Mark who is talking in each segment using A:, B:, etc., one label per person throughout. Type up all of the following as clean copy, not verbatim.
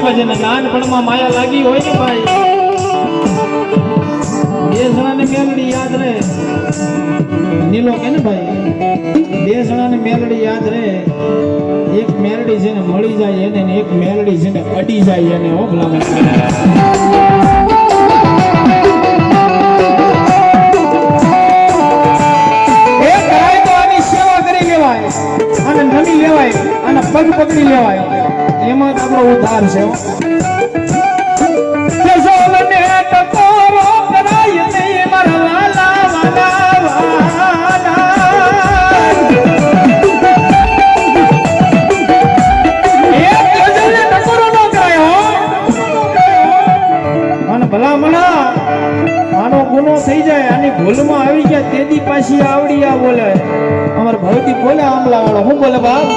A: આવે છે ને નાનપણમાં માયા લાગી હોય ને ભાઈ બે જણાને મેલડી યાદ રહે નીલો કે ને ભાઈ બે જણાને મેલડી યાદ રહે એક મેલડી છે ને મળી જાય એને ને એક મેલડી છે ને અડી જાય એને હો ભલામણ અને નમી લેવાય અને પગ પકડી લેવાય એમાં જ આપણો ઉદ્ધાર છે અને ભલામણા આનો ગુનો થઈ જાય આની ભૂલમાં આવી ગયા તેદી પાછી આવડી આ બોલે અમાર ભૌતિક બોલે આમલા વાળો હું બોલે બાપ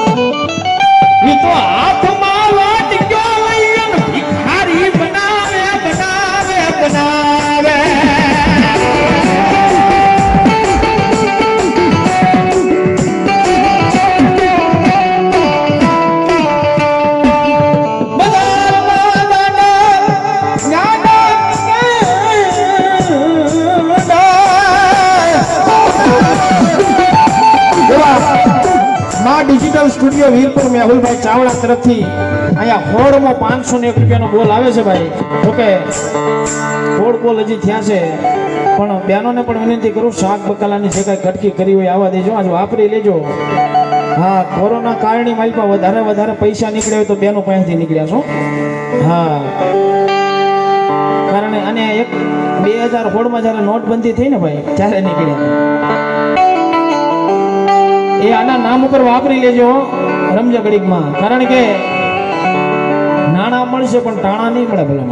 A: ઈ તો હાથમાં વાટક્યો લઈને ભિખારી બનાવે બનાવે બનાવે ડિજિટલ સ્ટુડિયો વીરપુર મેહુલભાઈ ચાવડા તરફથી અહીંયા હોળમાં 501 રૂપિયાનો બોલ આવે છે ભાઈ ઓકે હોળ બોલ હજી થયા છે પણ બહેનોને પણ વિનંતી કરું શાક બકાલાની જે કાંઈ કટકી કરી હોય આવવા દેજો આજ વાપરી લેજો હા કોરોના કારણે મારી પાસે વધારે પૈસા નીકળ્યા હોય તો બેનો પાસેથી નીકળ્યા છો હા કારણ અને 2000 હોળમાં જ્યારે નોટબંધી થઈ ને ભાઈ ત્યારે નીકળ્યા એ આના નામ ઉપર વાપરી લેજો રમજા ઘડીકમાં કારણ કે નાણાં મળશે પણ ટાણા નહીં મળે ભલા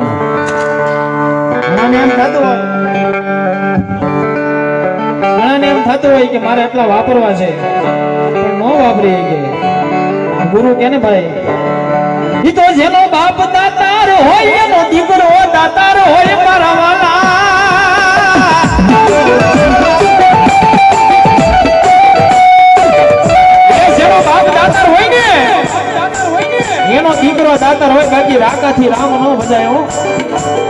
A: ઘણાને એમ થતું હોય કે મારે એટલા વાપરવા છે પણ ન વાપરી કે ગુરુ કે ને ભાઈ ઈ તો જેનો બાપ દાતાર હોય એનો દીકરો દાતાર હોય મારા વાલા એનો દીકરો દાતર હોય બાકી રાકાથી રામ નો ભજાય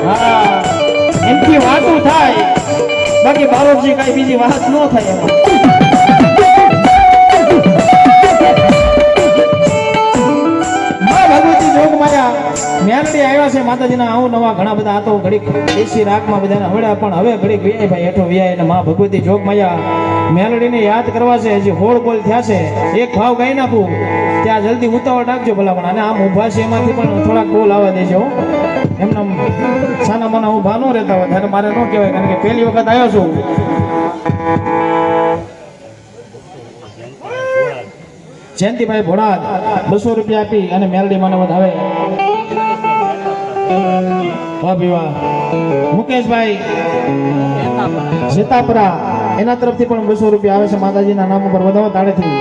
A: હા એમથી વાતું થાય બાકી બારોજી કઈ બીજી વાત ન થાય એમાં ભગવતી જોગમાયા મેલડી આવ્યા છે માતાજીના આવું નવા ઘણા બધા આ તો ઘડીક દેશી રાગમાં બધાને હવડ્યા પણ હવે ઘડીક વ્યાય ભાઈ હેઠો વ્યાય એટલે માં ભગવતી જોગમાયા મેલડીને યાદ કરવા છે હજી હોળ બોલ થયા છે એક ભાવ ગાઈ નાખું ત્યાં જલ્દી ઉતાવળ રાખજો ભલા પણ અને આમ ઊભા છે એમાંથી પણ થોડાક બોલ આવવા દેજો એમના સાના માના ઊભા ન રહેતા હોય ત્યારે મારે ન કહેવાય કારણ કે પહેલી વખત આવ્યો છું જયંતિભાઈ ભોળાદ 200 રૂપિયા આપી અને મેલડી માનવત આવે મુકેશભાઈ સીતાપરા એના તરફથી પણ 200 રૂપિયા આવે છે માતાજીના નામ ઉપર વધાવો તાળેથી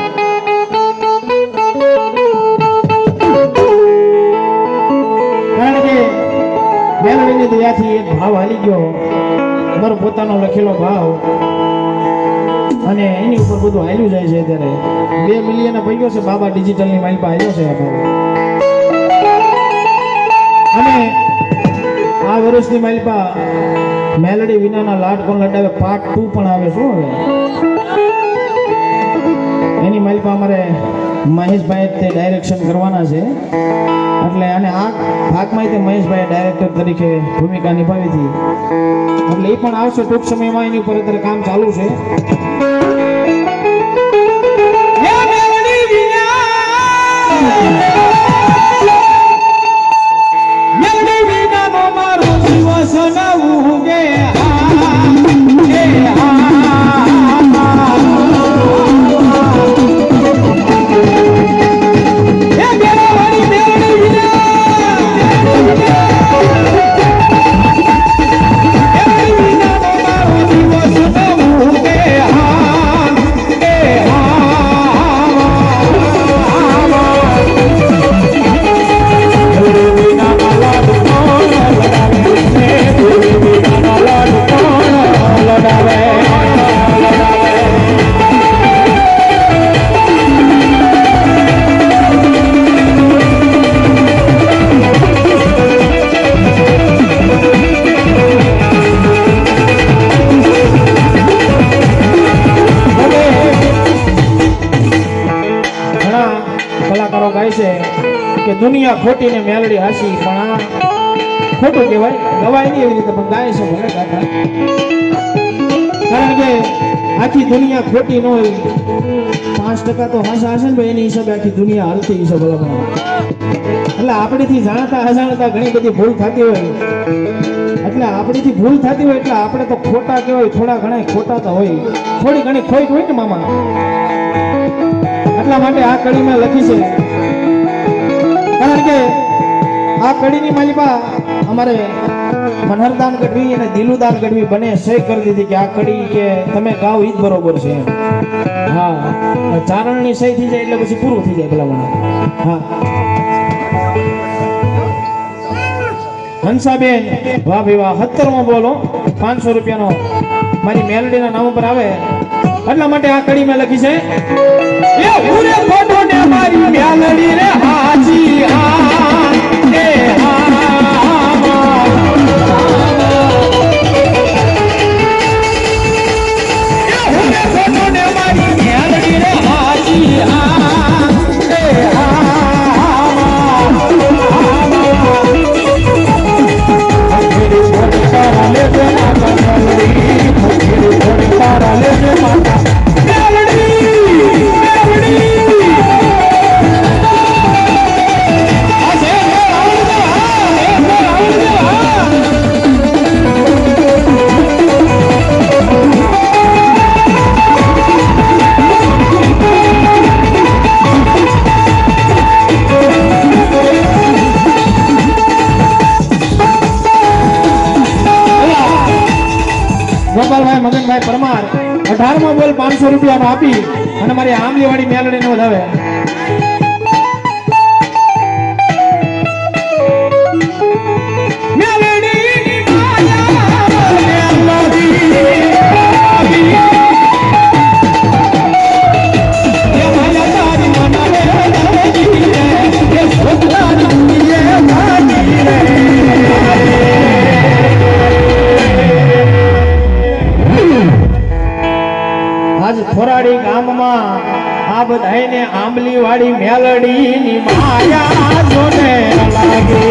A: કારણ કે મેલડીની દયાથી એક ભાવ હાલી ગયો મારો પોતાનો લખેલો ભાવ અને એની ઉપર બધું હાલ્યું જાય છે અત્યારે 2 મિલિયન પૈયો છે બાબા ડિજિટલની માઇલ પર આવ્યો છે અને આ વર્ષની માઇલ પર મેલડી વિનાના લાડ કોણ લડાવે પાર્ટ 2 પણ આવે શું હવે એની માઇલ પર અમારે મહેશભાઈ તે ડાયરેક્શન કરવાના છે એટલે અને આ ભાગમાં તે મહેશભાઈ ડાયરેક્ટર તરીકે ભૂમિકા નિભાવી હતી એટલે એ પણ આવશે ટૂંક સમયમાં એની ઉપર અત્યારે કામ ચાલુ છે
B: Yeah.
A: છે કે દુનિયા ખોટી ને મેલડી હાસી, પણ આ ખોટું કહેવાય, ગવાય નહીં એવી રીતે, પણ ગાય છે ભલે ગાતા. કારણ કે આખી દુનિયા ખોટી ન હોય, 5% તો હાસા હશે ને ભાઈ, એની હિસાબે આખી દુનિયા હાલતી હશે ભલા. એટલે આપણીથી જાણતા અજાણતા ઘણી બધી ભૂલ થતી હોય, એટલે આપણીથી ભૂલ થતી હોય એટલે આપણે તો ખોટા કહેવાય, થોડા ઘણા ખોટા તો હોય, થોડી ઘણી ખોટ હોય ને મામા. એટલા માટે આ કડીમાં લખી છે, કારણ કે આ કડીની માલિકા અમારે મનહરદાન ગઢવી અને દિલુદાન ગઢવી બને સહી કરી દીધી કે આ કડી કે તમે ગાવ ઈ જ બરોબર છે. હા, ચારણની સહી થઈ જાય એટલે પછી પૂરું થઈ જાય ભલા મને. હા, હંસાબેન વાહ ભાઈ વાહ, 17મો બોલો, 500 રૂપિયાનો મારી મેલડીના નામ ઉપર આવે. એટલા માટે આ કડી મેં લખી છે, એ પૂરે ફોટો ને મારી મેલડી રે હાજી હા એ હા ગોપાલભાઈ મગનભાઈ પરમાર 18મો બોલ 500 રૂપિયાનો આપી અને મારી આંબલીવાળી મેલડીને વધાવે. ખોરાડી ગામમાં આ બધાયને આંબલી વાળી મેલડી ની માયા જોને લાગે.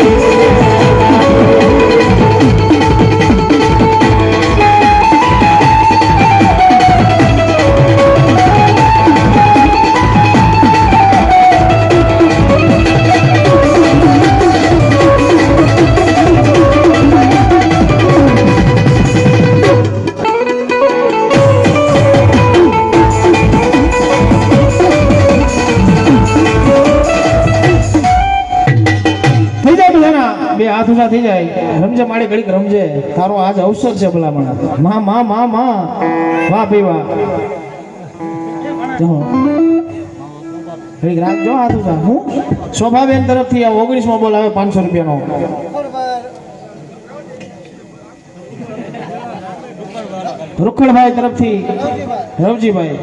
A: બે હાથ ઊંચા થઈ જાય, રમજે માડી ઘડીક રમજે, તારો આજ અવસર છે ભલામણ. માં માં માં માં વાહ ભાઈ વાહ, ઘડીક રાખજો હાથ ઊંચા. હું શોભાબેન તરફથી આ 19મો બોલ આવે 500 રૂપિયાનો. રૂખડભાઈ તરફથી રવજીભાઈ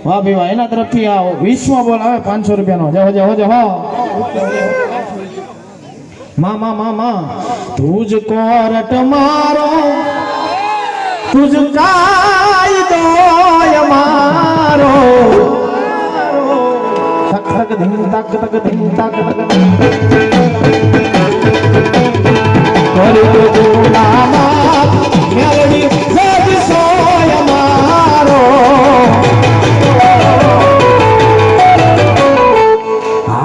A: વાહ ભાઈ વાહ, એના તરફથી આ 20મો બોલ આવે 500 રૂપિયાનો. જાઓ જાઓ જાઓ. मामा मामा तुझको रट मारो तुझका दो मारो तक तक दिन तक तक दिन तक तक मेलडी सज सोय मारो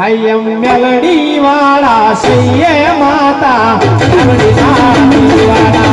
A: आई एम मेलडी वाला सैये माता मेलडी वाला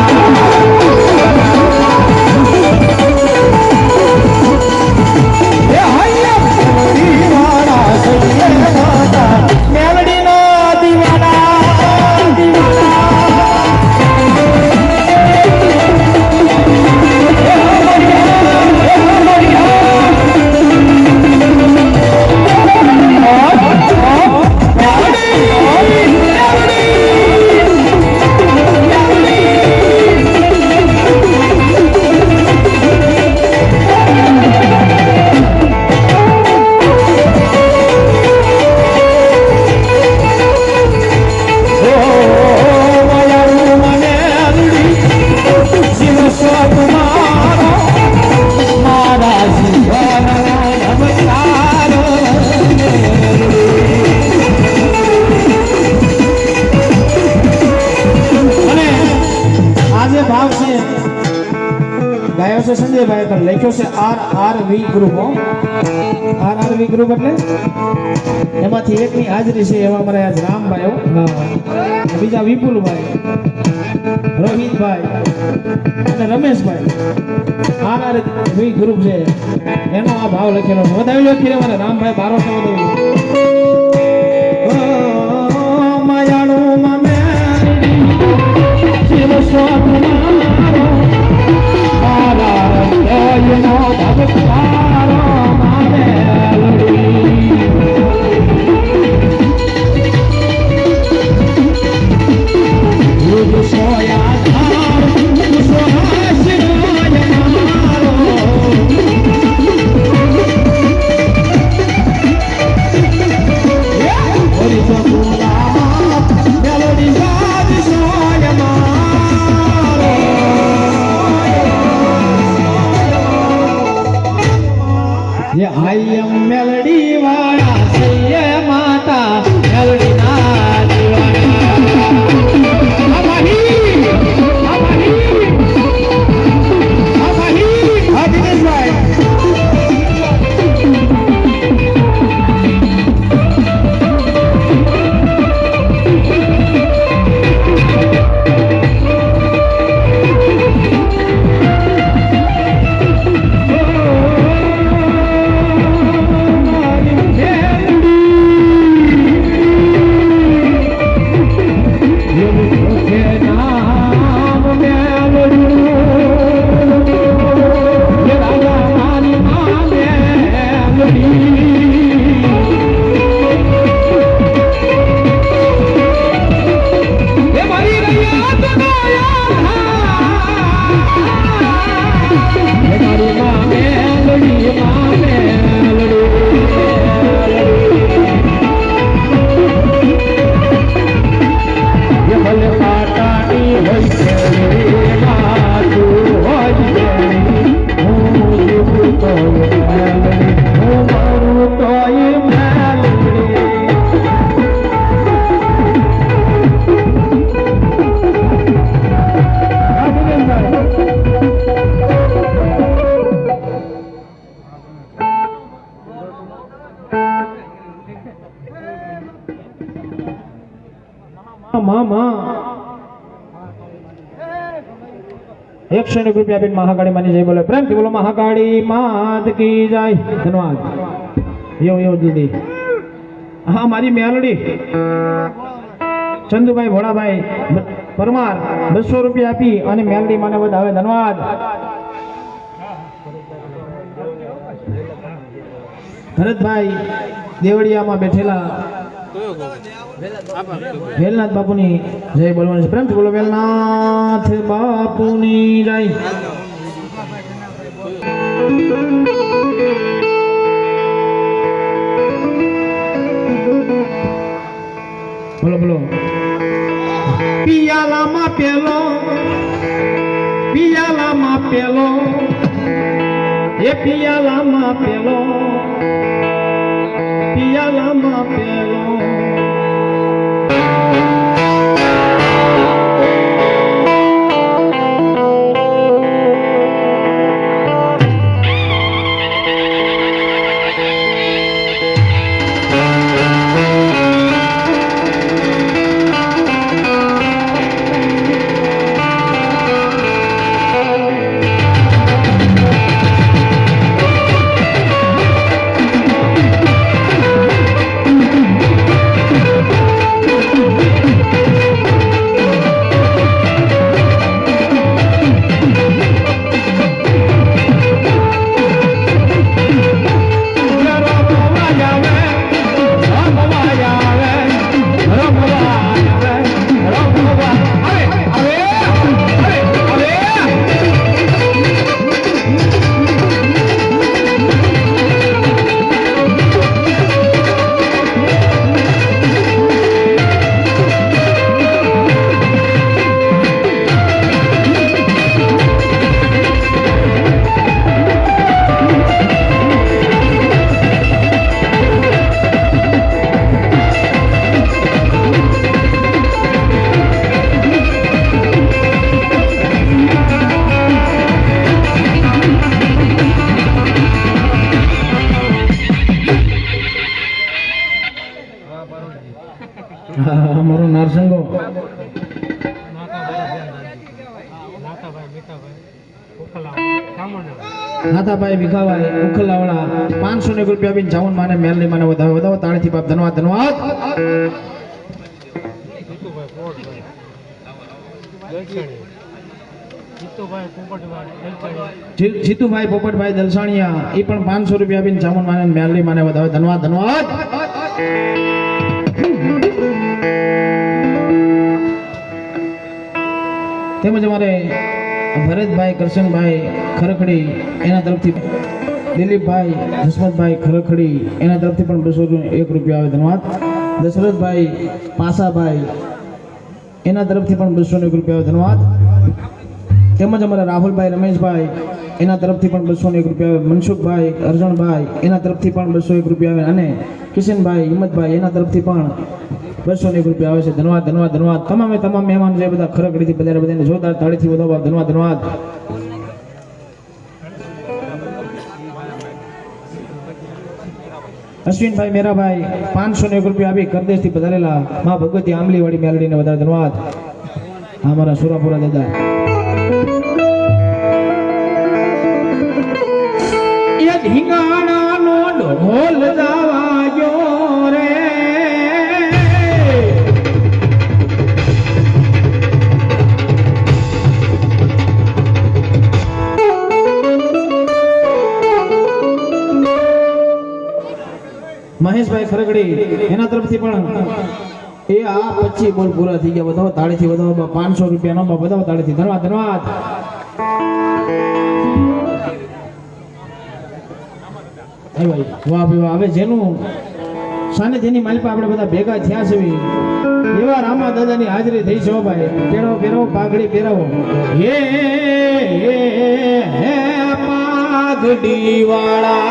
A: RRV ગ્રુપ હો RRV ગ્રુપ એટલે એમાંથી એકની હાજરી છે એવા અમારે આજ રામભાઈ હો બીજા વિપુલભાઈ રોહિતભાઈ અને રમેશભાઈ RRV ગ્રુપ છે એનો આ ભાવ લખેલો છે વધાવી લો કે અમારે રામભાઈ બારો છે વધાવી માયાણું મામે Shiv Swaminarayan I am melody वाला सैये माता melody ना मामा 100 रुपया बिन महाकाली मानी जय बोले प्रेम की बोलो महाकाली मात की जय धन्यवाद यो यो जल्दी हाँ मारी मेलडी चंदू भाई भोड़ा भाई परमार 200 रुपया आपी અને મેલડી મને વધાવે ધન્યવાદ ભરતભાઈ દેવડિયામાં બેઠેલા વેલનાથ બાપુની જય બોલવાની છે પ્રેમથી બોલો વેલનાથ બાપુની જય બોલો બોલો પિયાલામાં પેલો એ પિયાલામાં પેલો અમારો નારસંગો નાથાભાઈ ભીખાભાઈ ઉખલાવાળા 500 રૂપિયા આપીને જાઉન માને મેલની માને વધાવો વધાવો તાળીથી બાપ ધન્યવાદ ધન્યવાદ જીતુભાઈ પોપટભાઈ દલસાણિયા એ પણ 500 રૂપિયા આપીને જામુન માને મેલની માને વધાવે ધન્યવાદ ધન્યવાદ તેમજ અમારે ભરતભાઈ કરશનભાઈ ખરખડી એના તરફથી દિલીપભાઈ જસવંતભાઈ ખરખડી એના તરફથી પણ 201 રૂપિયા આવે ધન્યવાદ દશરથભાઈ પાસાભાઈ એના તરફથી પણ 201 રૂપિયા આવે ધન્યવાદ તેમજ અમારા રાહુલભાઈ રમેશભાઈ એના તરફથી પણ 201 રૂપિયા આવે મનસુખભાઈ અર્જણભાઈ એના તરફથી પણ 201 રૂપિયા આવે અને કિશનભાઈ હિંમતભાઈ એના તરફથી પણ 201 રૂપિયા આવે છે ધન્યવાદ ધન્યવાદ ધન્યવાદ તમામ મહેમાન જે બધા ખરખડીથી બધાને બધાને જોરદાર તાળીથી વધાવો ધન્યવાદ ધન્યવાદ અશ્વિનભાઈ મેરાભાઈ 501 રૂપિયા આપી કરદેશથી પધારેલા માં ભગવતી આંબલીવાળી મેલડીને વધારે ધન્યવાદ અમારા સુરાપુરા દાદા એ ઢીંગાણાનો ઢોલ જાવાયો રે મહેશભાઈ ખરગડી એના તરફથી પણ એ આ 25 બોલ પૂરા થઈ ગયા બધાઓ તાળીથી વધાવો 500 રૂપિયાનો બધાઓ તાળીથી ધન્યવાદ ધન્યવાદ ભાઈ વાહ ભાઈ વાહ હવે જેનું સાનિધ્યની માલિપા આપણે બધા ભેગા થયા છે એવા રામા દાદાની હાજરી થઈ છે ભાઈ પહેરાવો પહેરાવો પાઘડી પહેરાવો હે પાઘડી વાળા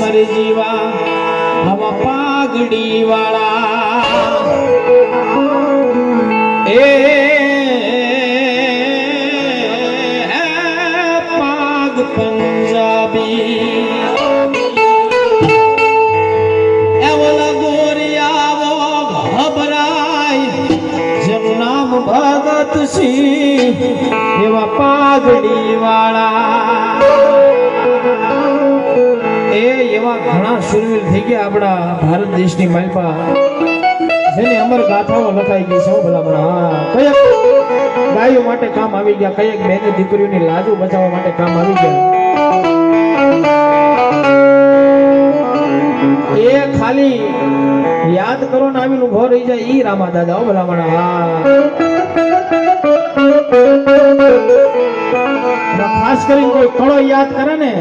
A: મરી જીવા હવા પાઘડી વાળા એ પાગ પંજાબી એવલા ગોરિયાવો ઘબરાય જેનું નામ ભગત સિંહ એવા પાઘડી વાળા એવા ઘણા સુરવીર થઈ ગયા આપણા ભારત દેશની માલપા જેની અમર ગાથાઓ લખાઈ ગઈ છે ભલા હા કયા ગાયો માટે કામ આવી ગયા કયા બેની દીકરીઓની લાજો બચાવવા માટે કામ આવી ગયા એ ખાલી યાદ કરો ને આવીને ઉભો રહી જાય ઈ રામા દાદા ભલા હા ખાસ કરીને કોઈ કળો યાદ કરે ને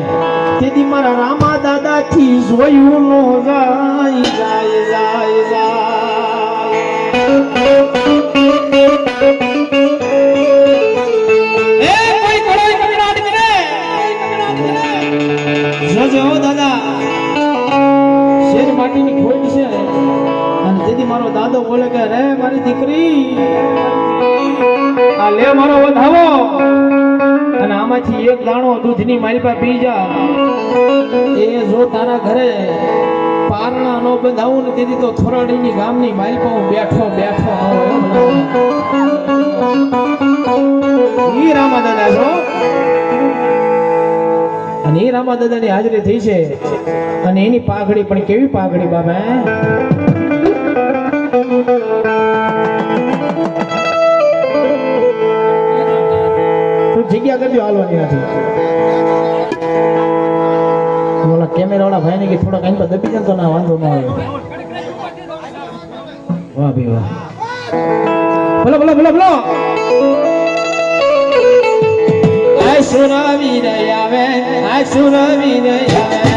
A: તેથી મારા રામા દાદા થી જોયું નો જાય જાય જાય જાય એ કોઈ કળો કગડાટ કરે જોજો દાદા શેર માટીની ખોટ છે અને તેથી મારો દાદો બોલે કે રે મારી દીકરી આ લે મારો વધાવો અને આમાંથી એક દાણો દૂધની માલપા પી જા એ જો તારા ઘરે પારણા નો બંધાવું ને તેથી તો થોરાડીની ગામની માલપા હું બેઠો બેઠો ઈ રામા દાદા છો અને ઈ રામા દાદાની હાજરી થઈ છે અને એની પાઘડી પણ કેવી પાઘડી બાબા જગ્યા કરજો હાલવાની નથી ઓલા કેમેરા વાળા ભાઈ ને કે થોડા કઈ દબી જાય તો ના વાંધો ન આવે વાહ ભાઈ વાહ બોલો બોલો બોલો બોલો આ સુરવી રહ્યા આવે આ સુરવી રહ્યા આવે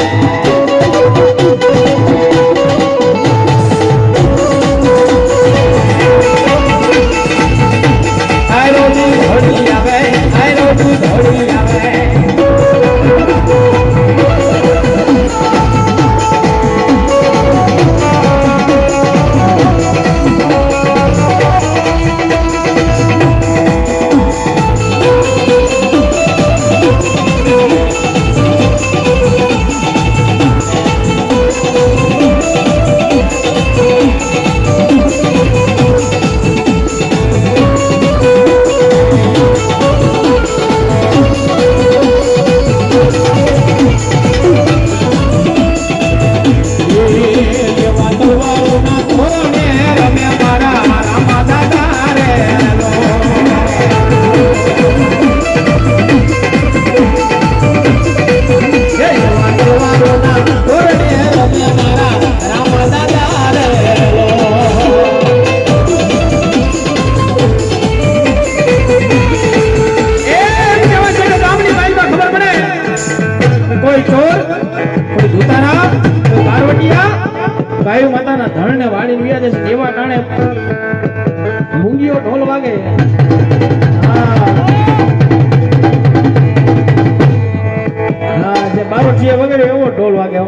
A: વૈયા જશે એવા ટાણે મૂંગીઓ ઢોલ વાગે. હા જે બારોટિયા વગેરે એવો ઢોલ વાગે.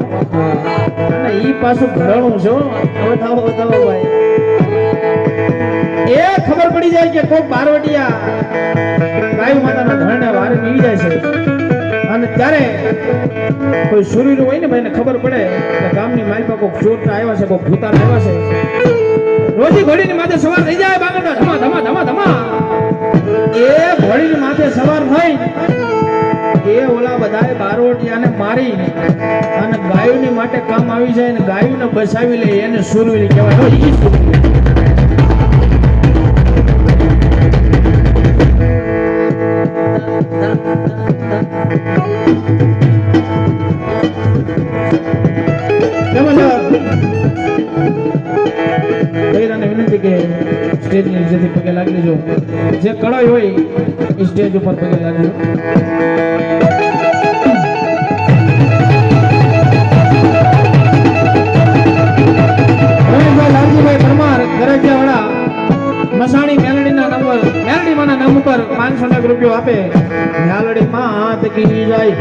A: અને ઈ પાછું ઘરણું છે. હવે થાવો ભાઈ એ ખબર પડી જાય કે કોક બારવટિયા ગાય માતાના ધરણે વારે નીવી જાય છે. અને ત્યારે કોઈ સુરીનું હોય ને ભાઈને ખબર પડે કે ગામની માલપા કોક ચોરતા આવ્યા છે, કોક ભૂતાર આવ્યા છે. રોજી ઘોડીની માથે સવાર થઈ જાય બાગડા ધમા ધમા ધમા ધમા. એ ઘોડીની માથે સવાર થઈ એ ઓલા બધાએ બારવટિયાને મારી અને ગાયોની માટે કામ આવી જાય ને ગાયોને બસાવી લે એને સુરવીર કહેવાય. ઈ સુરવીર વિનંતી કે સ્ટેજની નીચેથી પગે લાગી લેજો. જે કળાઈ હોય એ સ્ટેજ ઉપર પગે લાગજો. લાલજીભાઈ પરમાર ગરજિયાવાળા મસાણી મેલડીના નંબર મેલડી માના નામ ઉપર 500 રૂપિયા આપે. મેલડી માં કી જાય.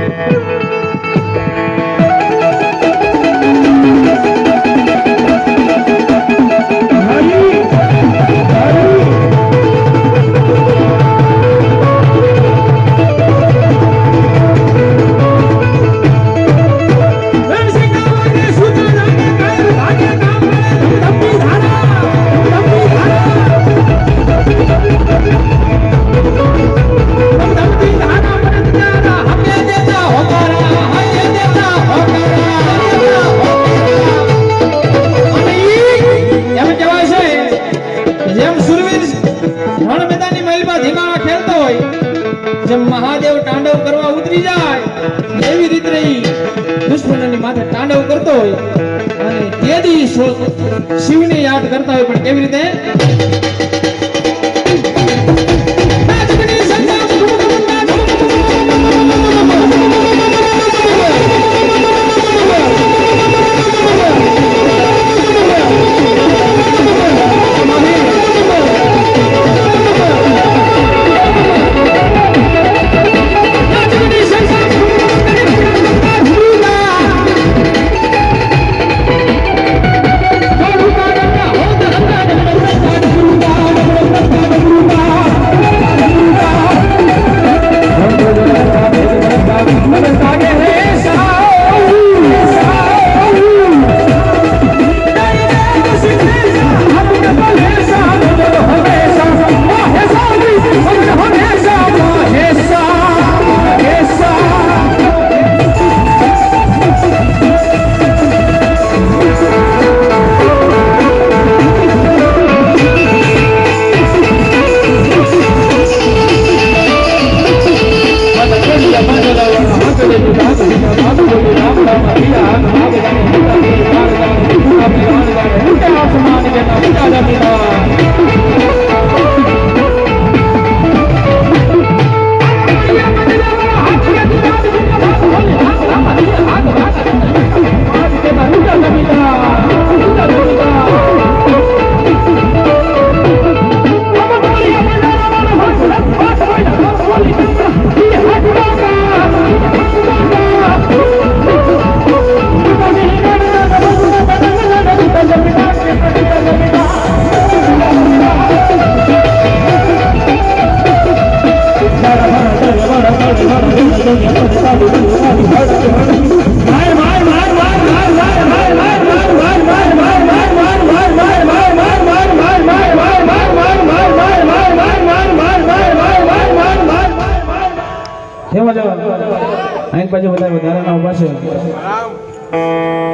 A: મહાદેવ તાંડવ કરવા ઉતરી જાય એવી રીતે દુશ્મનની માથે તાંડવ કરતો હોય અને તેથી શિવને યાદ કરતા હોય. પણ કેવી રીતે?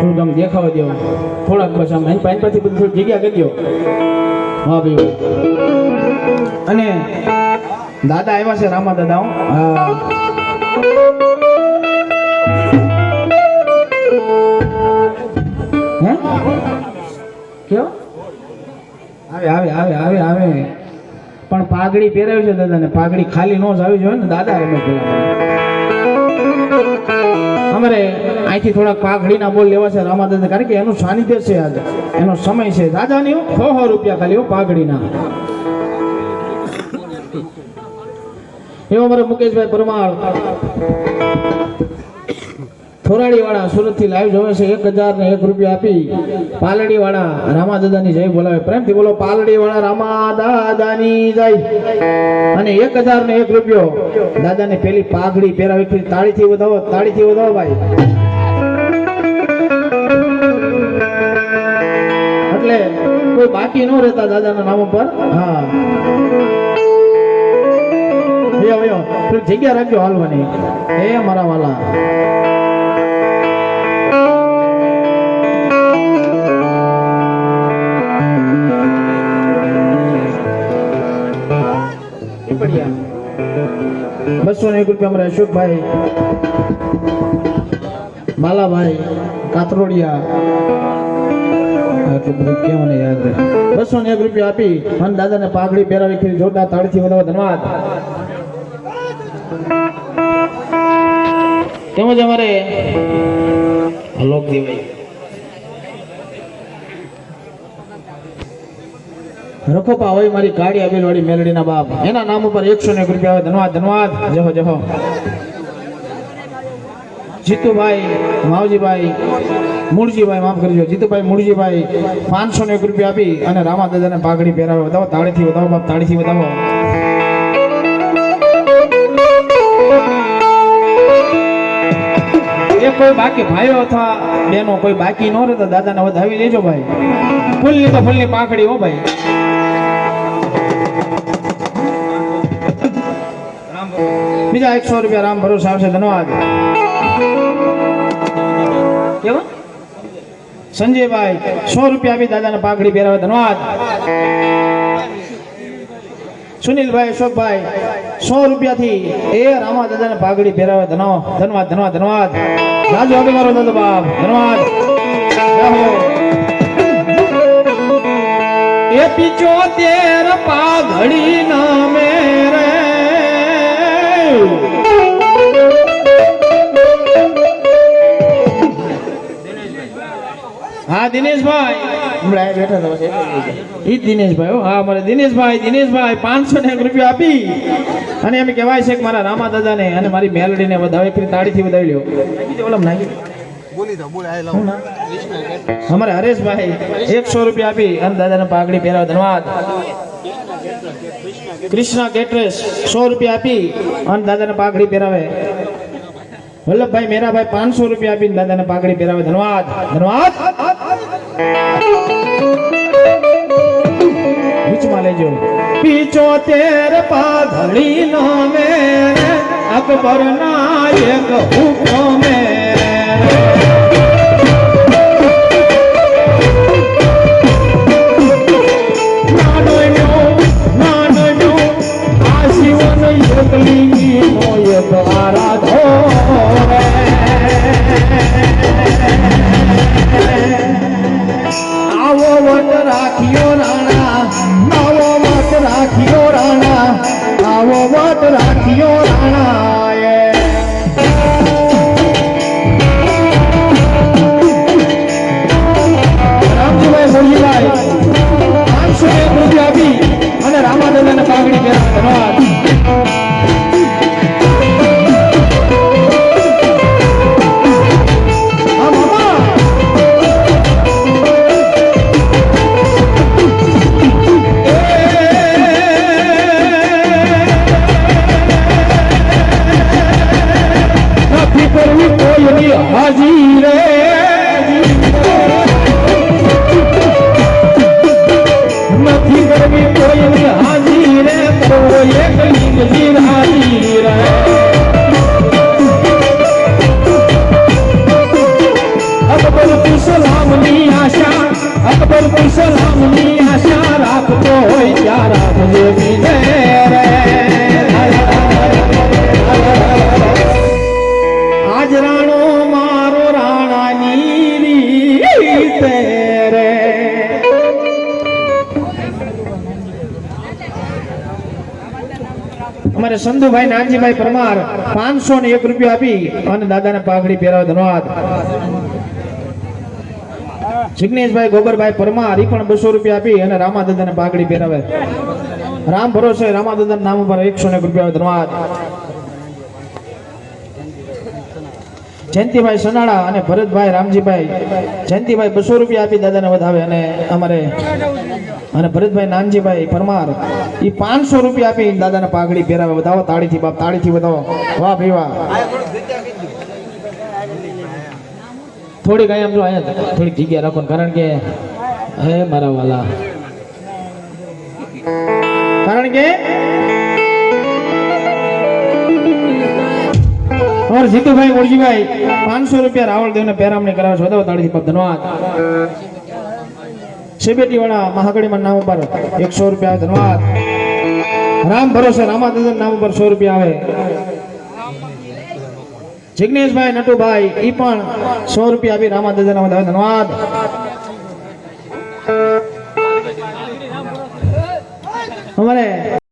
A: થોડુંક આમ દેખાવા દો, થોડાક બસ આમ અહીં પાછી બધી થોડી જગ્યા કરી દો. હા ભાઈ. અને દાદા આવ્યા છે, રામા દાદા. હા હે કેવો આવે આવે આવે આવે આવે પણ પાઘડી પહેરાવી છે દાદાને. પાઘડી ખાલી નો જ આવી જોઈએ ને દાદા. એમ પેલા અમારે અહીંથી થોડાક પાઘડીના બોલ લેવા છે રામાદાદા, કારણ કે એનું સાનિધ્ય છે આજે, એનો સમય છે. દાદાની 100 રૂપિયા ખાલી પાઘડીના. એવો અમારે મુકેશભાઈ પરમાર થોરાડી વાળા સુરત થી લાઈવ જોવે છે. 1001 રૂપિયા આપી પાલડી વાળા રામાદાદાની જય બોલાવે. પ્રેમથી બોલો પાલડી વાળા રામાદાદાની જય. અને 1001 રૂપિયો દાદાને પેલી પાઘડી પહેરાવી. તાળીથી વધાવો, તાળીથી વધાવો ભાઈ. એટલે કોઈ બાકી ન રહેતા દાદાના નામ પર. હા જગ્યા રાખજો હાલવાની. એ મારા વાલા ₹201 અમારે અશોકભાઈ બાલાભાઈ કાતરોડિયા, એટલું બધું કેમ મને યાદ રહે. ₹201 આપી અને દાદાને પાઘડી પહેરાવી. જોરદાર તાળીથી વધાવો. ધન્યવાદ. તેમજ અમારે અલોક દેવાઈ રખોપા હોય મારી ગાડી આવેલવાળી મેલડીના બાપ, એના નામ ઉપર ₹101 આવે. ધન્યવાદ ધન્યવાદ. જહો જહો. જીતુભાઈ માવજીભાઈ મૂળજીભાઈ, માફ કરજો, જીતુભાઈ મૂળજીભાઈ ₹501 આપી અને રામાદાદાને પાઘડી પહેરાવે. વધાવો તાળીથી વધાવો બાપ, તાળીથી વધાવો. એ કોઈ બાકી ભાઈઓ અથવા બહેનો કોઈ બાકી ન રહેતા દાદાને વધાવી લેજો ભાઈ. ફૂલની તો ફૂલની પાઘડી હો ભાઈ. બીજા ₹100 રામ ભરોસા આવશે. ધન્યવાદ. કેવા સંજયભાઈ ₹100 આપી દાદાને પાઘડી પહેરાવે. ધન્યવાદ. સુનિલભાઈ અશોકભાઈ ₹100 થી એ રામાદાદાને પાઘડી પહેરાવે. ધન્યવાદ ધન્યવાદ ધન્યવાદ. રાજુ આગળ મારો દાદા બાપ. ધન્યવાદ. એ 75 પાઘડી નામે રે. હા દિનેશભાઈ હમણાં બેઠા હતા. ઈ દિનેશભાઈ. હા અમારે દિનેશભાઈ ₹501 આપી અને એમ કહેવાય છે કે મારા રામાદાદાને અને મારી મેલડીને વધાવી. ફરી તાળીથી વધાવી લ્યો. અમારે હરેશભાઈ ₹100 આપી અને દાદાને પાઘડી પહેરાવે. ધન્યવાદ. કૃષ્ણા કેટરેસ ₹100 આપી અને દાદાને પાઘડી પહેરાવે. વલ્લભભાઈ મેરાભાઈ ₹500 આપીને દાદાને પાઘડી પહેરાવે. ધન્યવાદ ધન્યવાદ. બીચમાં લેજો. 75 પાઘડી નામે અકબર ના એક હુકમે. આવો વટ રાખ્યો રાણા, આવો વટ રાખ્યો રાણા, આવો વટ રાખ્યો રાણા. રામજીભાઈ મોજીભાઈ ₹501 આપી અને રામાદાદાને પાઘડી પહેરાવે. ધન્યવાદ. હાજી રે નથી કરવી કોઈની હાજી રે. એક લિંગજી હાજી રે. અકબર સલામની આશા, અકબર સલામની આશા રાખતો હોય ત્યાં રાખજે વિજય રે. આજ રાણો મારો રાણાની રીત રે. અમારે સંધુભાઈ નાનજીભાઈ પરમાર 501 રૂપિયા આપી અને દાદાને પાઘડી પહેરાવે. ધન્યવાદ. જિગ્નેશભાઈ ગોબરભાઈ પરમાર ઈ પણ 200 રૂપિયા આપી અને રામા દાદાને પાઘડી પહેરાવે. રામ ભરોસે રામા દાદાના નામ ઉપર 101 રૂપિયા. ધન્યવાદ. જયંતિભાઈ સનાળા અને ભરતભાઈ રામજીભાઈ જયંતિભાઈ 200 રૂપિયા આપી દાદાને વધાવે અને અમારે અને ભરતભાઈ નાનજીભાઈ પરમાર ઈ 500 રૂપિયા આપી દાદાને પાઘડી પહેરાવે. વધાવો તાળીથી બાપ, તાળીથી વધાવો. વાહ ભાઈ વાહ. થોડીક અહીંયા જો અહીંયા થોડીક જગ્યા રાખો, કારણ કે હે મારા વાલા, કારણ કે और જીતુભાઈ મોરજીભાઈ 500 રૂપિયા રાવળ દેવને પેરામણી કરાવે છે. વધાવો તાળીથી બાપ. ધન્યવાદ. શેબેટી વાળા મહાગણીમાં નામ ઉપર 100 રૂપિયા. ધન્યવાદ. રામ ભરોસે રામા દાદા નામ ઉપર 100 રૂપિયા આવે. જિગ્નેશભાઈ નટુભાઈ ઈ પણ 100 રૂપિયા આપી રામા દાદાના વધાવે. ધન્યવાદ. અમારે